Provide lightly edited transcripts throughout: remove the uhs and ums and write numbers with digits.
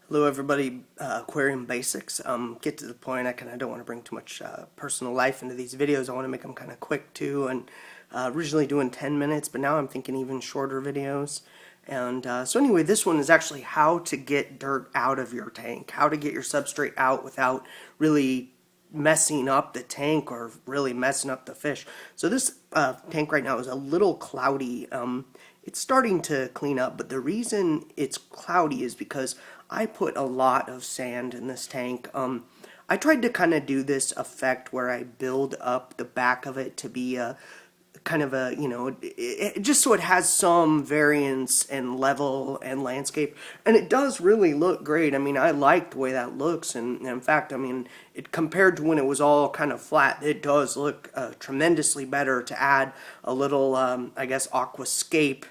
Hello everybody, Aquarium Basics. Get to the point. I kind of don't want to bring too much personal life into these videos. I want to make them kind of quick too, and originally doing 10 minutes, but now I'm thinking even shorter videos. And so anyway, this one is actually how to get dirt out of your tank, how to get your substrate out without really messing up the tank or really messing up the fish. So this tank right now is a little cloudy. It's starting to clean up, but the reason it's cloudy is because I put a lot of sand in this tank. I tried to kind of do this effect where I build up the back of it to be a kind of a, just so it has some variance and level and landscape. And it does really look great. I mean, I like the way that looks. And in fact, I mean, it compared to when it was all kind of flat, it does look tremendously better to add a little, I guess, aquascape,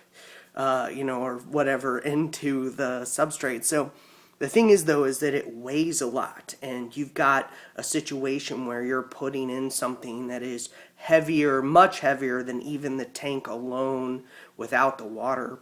or whatever into the substrate. So the thing is, though, is that it weighs a lot, and you've got a situation where you're putting in something that is heavier, much heavier than even the tank alone without the water.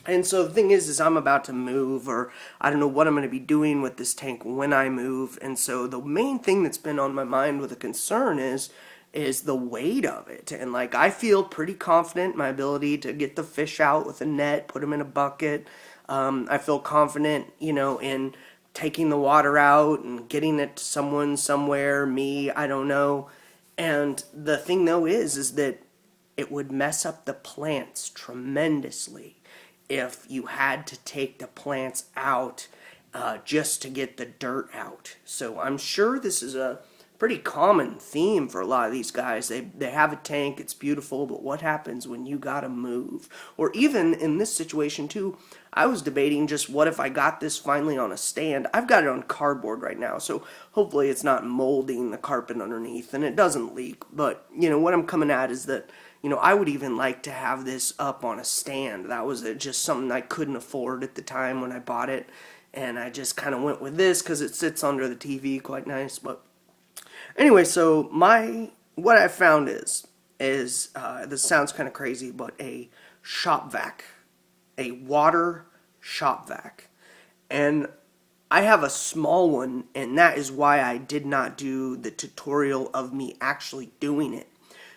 And so the thing is I'm about to move, or I don't know what I'm going to be doing with this tank when I move. And so the main thing that's been on my mind with a concern is the weight of it. And like, I feel pretty confident in my ability to get the fish out with a net, put them in a bucket. I feel confident, in taking the water out and getting it to someone somewhere, me, I don't know. And the thing though is that it would mess up the plants tremendously if you had to take the plants out just to get the dirt out. So I'm sure this is a pretty common theme for a lot of these guys. They have a tank, it's beautiful, but what happens when you gotta move? Or even in this situation too, I was debating just what if I got this finally on a stand. I've got it on cardboard right now, so hopefully it's not molding the carpet underneath and it doesn't leak. But what I'm coming at is that I would even like to have this up on a stand. That was just something I couldn't afford at the time when I bought it, and I just kind of went with this because it sits under the TV quite nice. But anyway, so what I found is this sounds kind of crazy, but a shop vac, a water shop vac. And I have a small one, and that is why I did not do the tutorial of me actually doing it,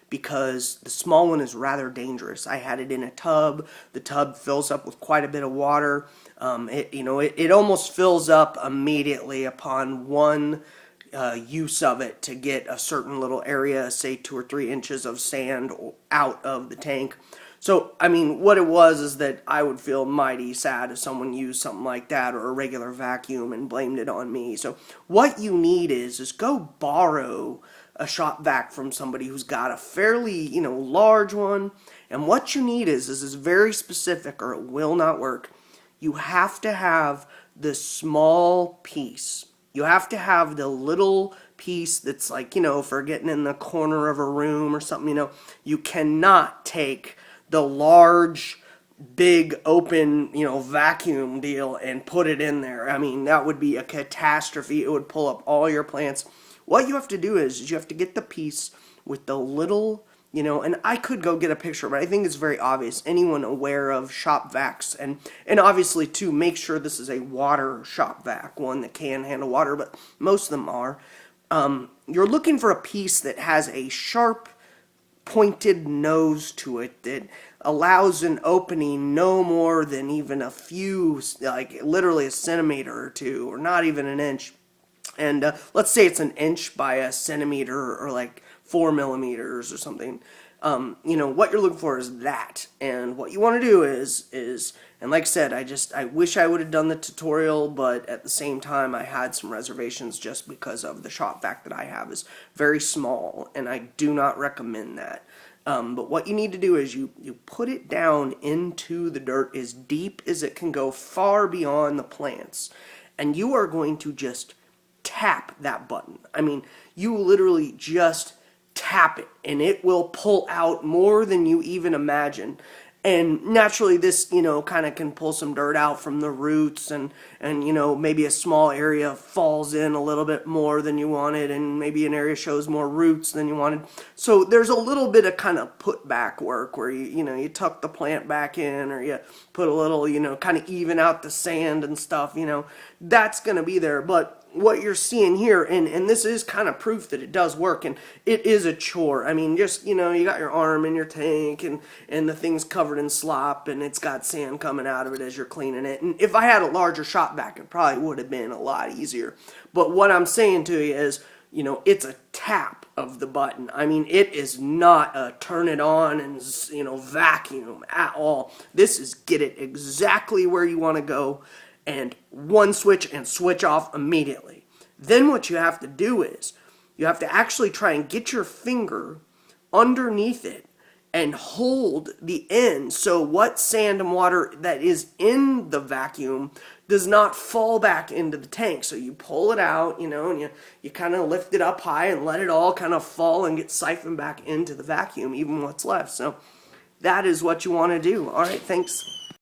because the small one is rather dangerous. I had it in a tub. The tub fills up with quite a bit of water. It almost fills up immediately upon one use of it to get a certain little area, say 2 or 3 inches of sand out of the tank. So, I mean, what it was is that I would feel mighty sad if someone used something like that or a regular vacuum and blamed it on me. So what you need is go borrow a shop vac from somebody who's got a fairly, large one. And what you need is very specific or it will not work. You have to have the small piece. You have to have the little piece that's like, for getting in the corner of a room or something, You cannot take the large, big, open, vacuum deal and put it in there. I mean, that would be a catastrophe. It would pull up all your plants. What you have to do is you have to get the piece with the little, and I could go get a picture, but I think it's very obvious. Anyone aware of shop vacs, and obviously too, make sure this is a water shop vac, one that can handle water, but most of them are. You're looking for a piece that has a sharp, pointed nose to it that allows an opening no more than even a few, like literally a centimeter or two, or not even an inch. And let's say it's an inch by a centimeter or like 4 millimeters or something. What you're looking for is that. And what you want to do is, and like I said, I wish I would have done the tutorial, but at the same time, I had some reservations just because of the shop vac that I have is very small, and I do not recommend that. But what you need to do is you put it down into the dirt as deep as it can go, far beyond the plants. And you are going to just tap that button. I mean, you literally just tap it and it will pull out more than you even imagine. And naturally this, you know, kind of can pull some dirt out from the roots, and you know, maybe a small area falls in a little bit more than you wanted, and maybe an area shows more roots than you wanted. So there's a little bit of kind of put back work where you know, you tuck the plant back in, or you put a little, you know, kind of even out the sand and stuff, you know, that's going to be there. But what you're seeing here, and this is kind of proof that it does work, and it is a chore. I mean, just, you know, you got your arm in your tank, and the thing's covered in slop, and it's got sand coming out of it as you're cleaning it. And if I had a larger shop vac, it probably would have been a lot easier. But what I'm saying to you is, you know, it's a tap of the button. I mean, it is not a turn it on and, you know, vacuum at all. This is get it exactly where you want to go, and one switch and switch off immediately. Then what you have to do is you have to actually try and get your finger underneath it and hold the end, so what sand and water that is in the vacuum does not fall back into the tank. So you pull it out, you know, and you kind of lift it up high and let it all kind of fall and get siphoned back into the vacuum, even what's left. So that is what you want to do. All right, thanks.